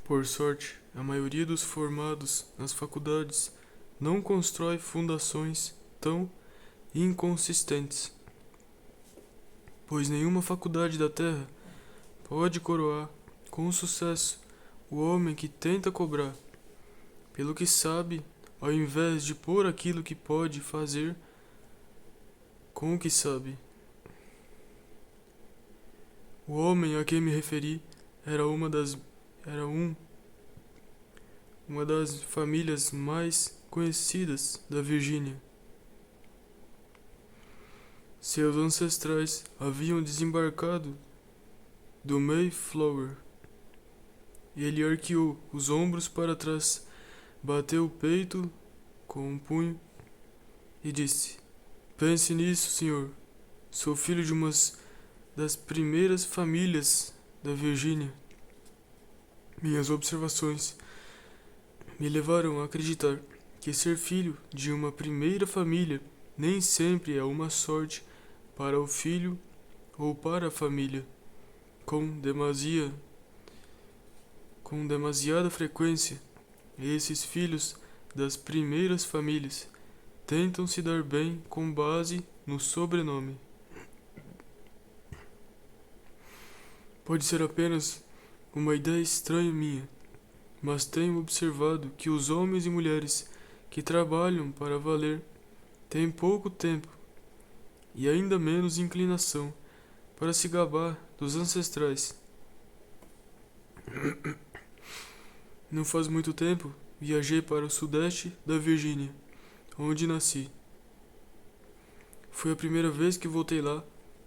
Por sorte, a maioria dos formados nas faculdades não constrói fundações tão inconsistentes, pois nenhuma faculdade da Terra pode coroar com sucesso o homem que tenta cobrar pelo que sabe, ao invés de pôr aquilo que pode fazer com o que sabe. O homem a quem me referi era uma das famílias mais conhecidas da Virgínia. Seus ancestrais haviam desembarcado do Mayflower. Ele arqueou os ombros para trás, bateu o peito com um punho e disse: "Pense nisso, senhor. Sou filho de uma das primeiras famílias da Virgínia." Minhas observações me levaram a acreditar que ser filho de uma primeira família nem sempre é uma sorte para o filho ou para a família. Com demasiada frequência, esses filhos das primeiras famílias tentam se dar bem com base no sobrenome. Pode ser apenas uma ideia estranha minha, mas tenho observado que os homens e mulheres que trabalham para valer têm pouco tempo e ainda menos inclinação para se gabar dos ancestrais. Não faz muito tempo, viajei para o sudeste da Virgínia, onde nasci. Foi a primeira vez que voltei lá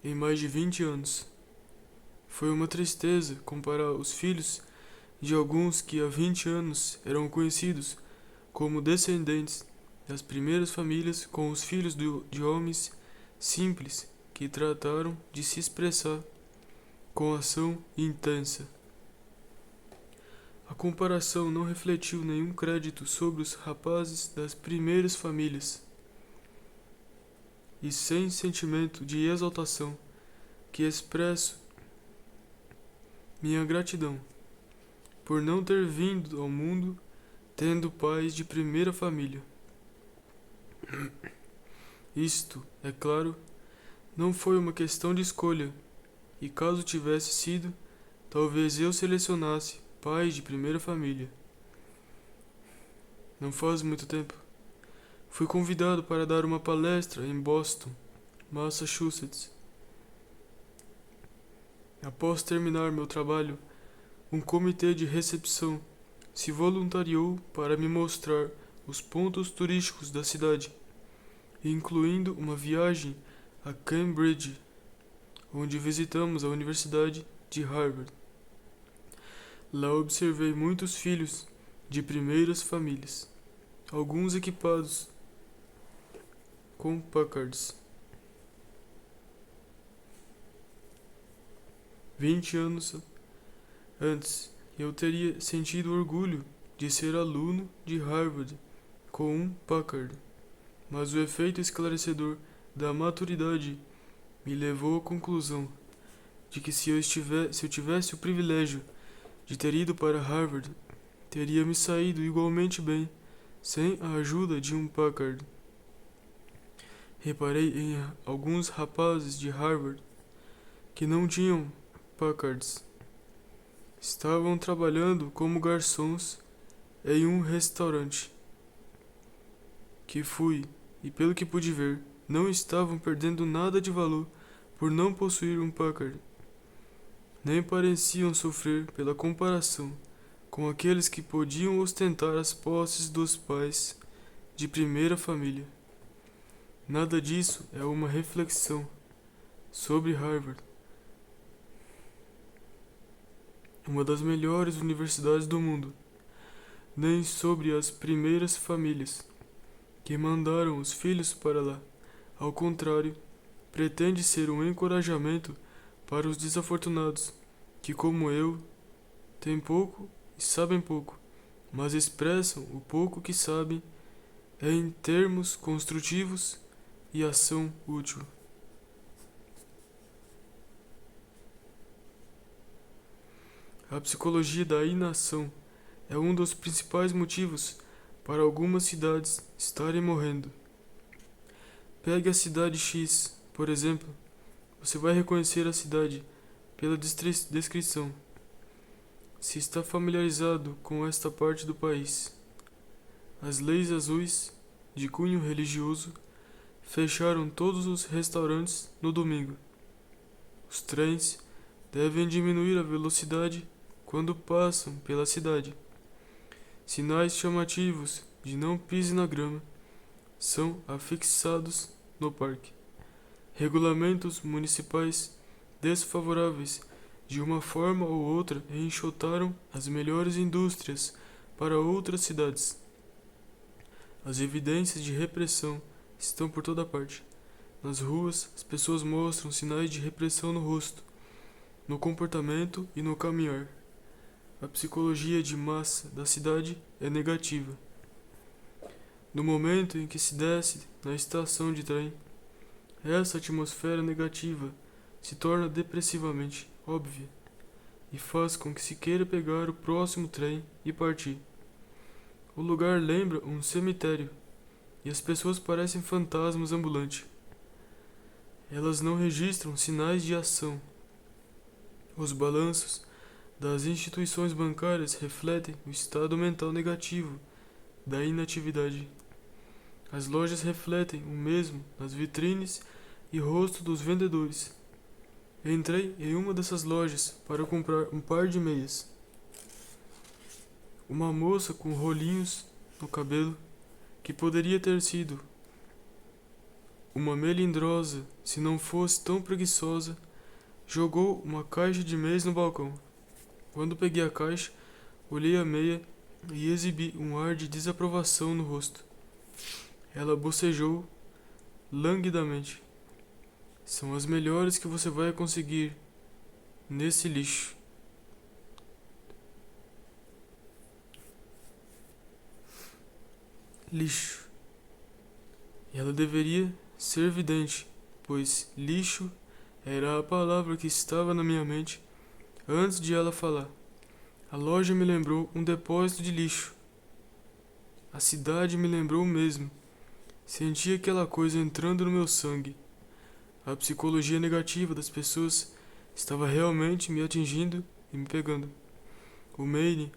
em mais de 20 anos. Foi uma tristeza comparar os filhos de alguns que há 20 anos eram conhecidos como descendentes das primeiras famílias com os filhos de homens simples que trataram de se expressar com ação intensa. A comparação não refletiu nenhum crédito sobre os rapazes das primeiras famílias, e sem sentimento de exaltação que expresso minha gratidão por não ter vindo ao mundo tendo pais de primeira família. Isto, é claro, não foi uma questão de escolha, e caso tivesse sido, talvez eu selecionasse pais de primeira família. Não faz muito tempo, fui convidado para dar uma palestra em Boston, Massachusetts. Após terminar meu trabalho, um comitê de recepção se voluntariou para me mostrar os pontos turísticos da cidade, incluindo uma viagem a Cambridge, onde visitamos a Universidade de Harvard. Lá observei muitos filhos de primeiras famílias, alguns equipados com Packards. 20 anos antes, eu teria sentido orgulho de ser aluno de Harvard com um Packard, mas o efeito esclarecedor da maturidade me levou à conclusão de que se eu tivesse o privilégio de ter ido para Harvard, teria me saído igualmente bem sem a ajuda de um Packard. Reparei em alguns rapazes de Harvard que não tinham Packards. Estavam trabalhando como garçons em um restaurante que fui, e pelo que pude ver, não estavam perdendo nada de valor por não possuir um Packard. Nem pareciam sofrer pela comparação com aqueles que podiam ostentar as posses dos pais de primeira família. Nada disso é uma reflexão sobre Harvard, uma das melhores universidades do mundo, nem sobre as primeiras famílias que mandaram os filhos para lá. Ao contrário, pretende ser um encorajamento para os desafortunados que, como eu, têm pouco e sabem pouco, mas expressam o pouco que sabem em termos construtivos e ação útil. A psicologia da inação é um dos principais motivos para algumas cidades estarem morrendo. Pegue a cidade X, por exemplo. Você vai reconhecer a cidade pela descrição, se está familiarizado com esta parte do país. As leis azuis, de cunho religioso, fecharam todos os restaurantes no domingo. Os trens devem diminuir a velocidade quando passam pela cidade. Sinais chamativos de não pise na grama são afixados no parque. Regulamentos municipais desfavoráveis de uma forma ou outra enxotaram as melhores indústrias para outras cidades. As evidências de repressão estão por toda parte. Nas ruas, as pessoas mostram sinais de repressão no rosto, no comportamento e no caminhar. A psicologia de massa da cidade é negativa. No momento em que se desce na estação de trem, essa atmosfera negativa se torna depressivamente óbvia e faz com que se queira pegar o próximo trem e partir. O lugar lembra um cemitério e as pessoas parecem fantasmas ambulantes. Elas não registram sinais de ação. Os balanços das instituições bancárias refletem o estado mental negativo da inatividade. As lojas refletem o mesmo nas vitrines e rosto dos vendedores. Entrei em uma dessas lojas para comprar um par de meias. Uma moça com rolinhos no cabelo, que poderia ter sido uma melindrosa se não fosse tão preguiçosa, jogou uma caixa de meias no balcão. Quando peguei a caixa, olhei a meia e exibi um ar de desaprovação no rosto. Ela bocejou languidamente. São as melhores que você vai conseguir nesse lixo. Lixo. E ela deveria ser vidente, pois lixo era a palavra que estava na minha mente antes de ela falar. A loja me lembrou um depósito de lixo. A cidade me lembrou o mesmo. Senti aquela coisa entrando no meu sangue. A psicologia negativa das pessoas estava realmente me atingindo e me pegando. O Maine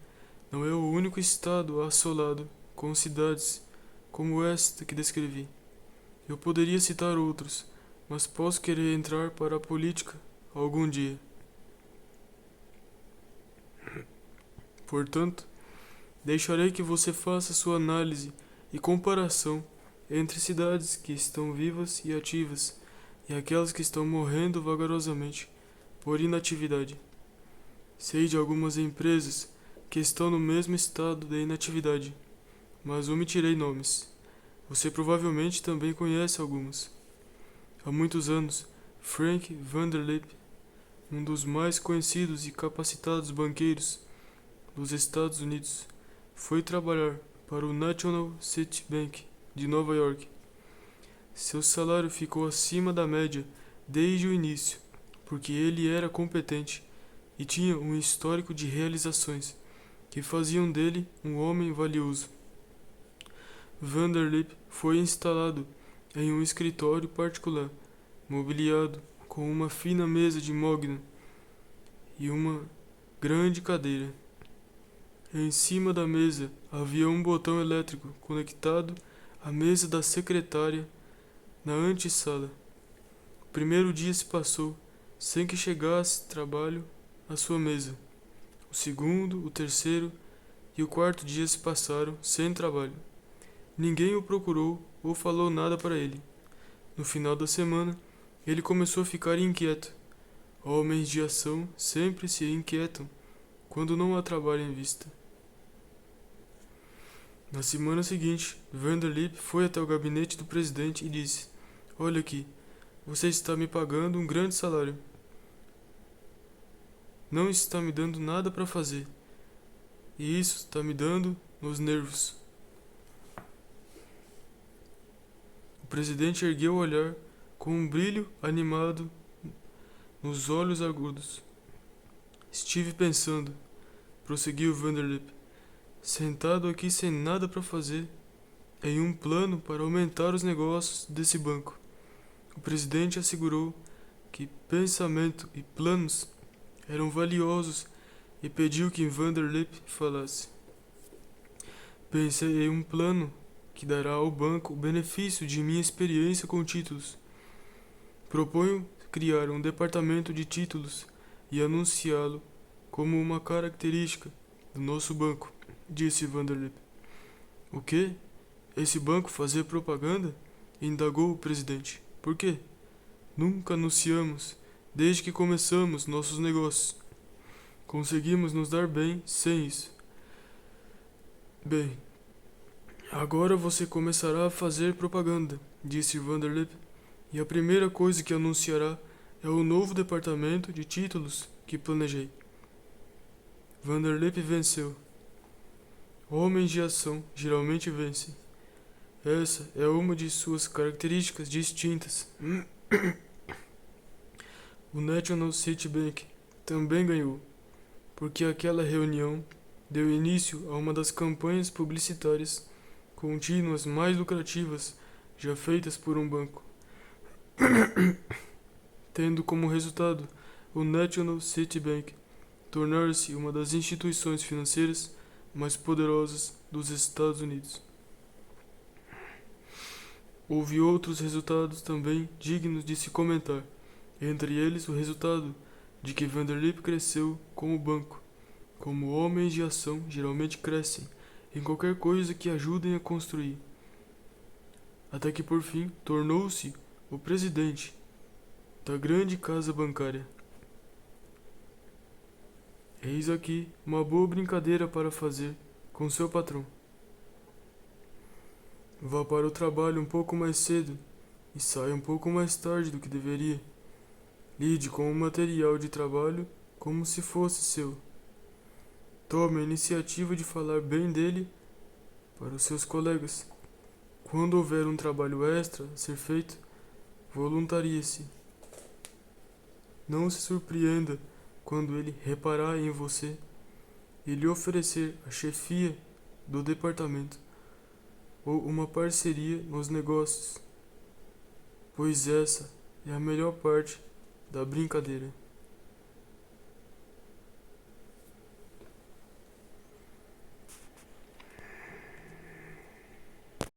não é o único estado assolado com cidades como esta que descrevi. Eu poderia citar outros, mas posso querer entrar para a política algum dia. Portanto, deixarei que você faça sua análise e comparação entre cidades que estão vivas e ativas e aquelas que estão morrendo vagarosamente por inatividade. Sei de algumas empresas que estão no mesmo estado de inatividade, mas omitirei nomes. Você provavelmente também conhece algumas. Há muitos anos, Frank Vanderlip, um dos mais conhecidos e capacitados banqueiros dos Estados Unidos, foi trabalhar para o National City Bank de Nova York. Seu salário ficou acima da média desde o início, porque ele era competente e tinha um histórico de realizações que faziam dele um homem valioso. Vanderlip foi instalado em um escritório particular, mobiliado com uma fina mesa de mogno e uma grande cadeira. Em cima da mesa havia um botão elétrico conectado à mesa da secretária na antessala. O primeiro dia se passou sem que chegasse trabalho à sua mesa. O segundo, o terceiro e o quarto dia se passaram sem trabalho. Ninguém o procurou ou falou nada para ele. No final da semana, ele começou a ficar inquieto. Homens de ação sempre se inquietam quando não há trabalho em vista. Na semana seguinte, Vanderlip foi até o gabinete do presidente e disse: "Olha aqui, você está me pagando um grande salário. Não está me dando nada para fazer. E isso está me dando nos nervos." O presidente ergueu o olhar com um brilho animado nos olhos agudos. "Estive pensando", prosseguiu Vanderlip, sentado aqui sem nada para fazer, em um plano para aumentar os negócios desse banco. O presidente assegurou que pensamento e planos eram valiosos e pediu que Vanderlip falasse. Pensei em um plano que dará ao banco o benefício de minha experiência com títulos. Proponho criar um departamento de títulos e anunciá-lo como uma característica do nosso banco, disse Vanderlip. O quê? Esse banco fazer propaganda? Indagou o presidente. Por quê? Nunca anunciamos desde que começamos nossos negócios. Conseguimos nos dar bem sem isso. Bem, agora você começará a fazer propaganda, disse Vanderlip, e a primeira coisa que anunciará é o novo departamento de títulos que planejei. Vanderlip venceu. Homens de ação geralmente vencem. Essa é uma de suas características distintas. O National City Bank também ganhou, porque aquela reunião deu início a uma das campanhas publicitárias contínuas mais lucrativas já feitas por um banco, tendo como resultado o National City Bank tornar-se uma das instituições financeiras mais poderosas dos Estados Unidos. Houve outros resultados também dignos de se comentar, entre eles o resultado de que Vanderlip cresceu como banco, como homens de ação geralmente crescem em qualquer coisa que ajudem a construir, até que por fim tornou-se o presidente da grande casa bancária. Eis aqui uma boa brincadeira para fazer com seu patrão. Vá para o trabalho um pouco mais cedo e saia um pouco mais tarde do que deveria. Lide com o material de trabalho como se fosse seu. Tome a iniciativa de falar bem dele para os seus colegas. Quando houver um trabalho extra a ser feito, voluntarie-se. Não se surpreenda quando ele reparar em você e lhe oferecer a chefia do departamento ou uma parceria nos negócios, pois essa é a melhor parte da brincadeira.